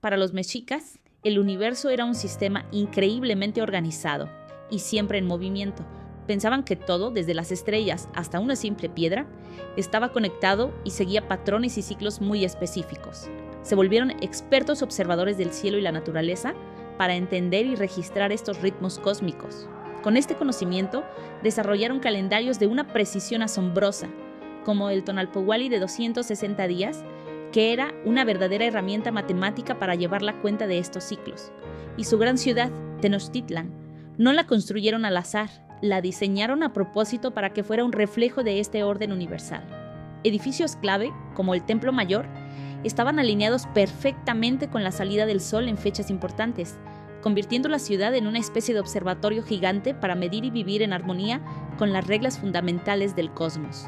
Para los mexicas, el universo era un sistema increíblemente organizado y siempre en movimiento. Pensaban que todo, desde las estrellas hasta una simple piedra, estaba conectado y seguía patrones y ciclos muy específicos. Se volvieron expertos observadores del cielo y la naturaleza para entender y registrar estos ritmos cósmicos. Con este conocimiento, desarrollaron calendarios de una precisión asombrosa, como el Tonalpohualli de 260 días, que era una verdadera herramienta matemática para llevar la cuenta de estos ciclos. Y su gran ciudad, Tenochtitlan, no la construyeron al azar, la diseñaron a propósito para que fuera un reflejo de este orden universal. Edificios clave, como el Templo Mayor, estaban alineados perfectamente con la salida del sol en fechas importantes, convirtiendo la ciudad en una especie de observatorio gigante para medir y vivir en armonía con las reglas fundamentales del cosmos.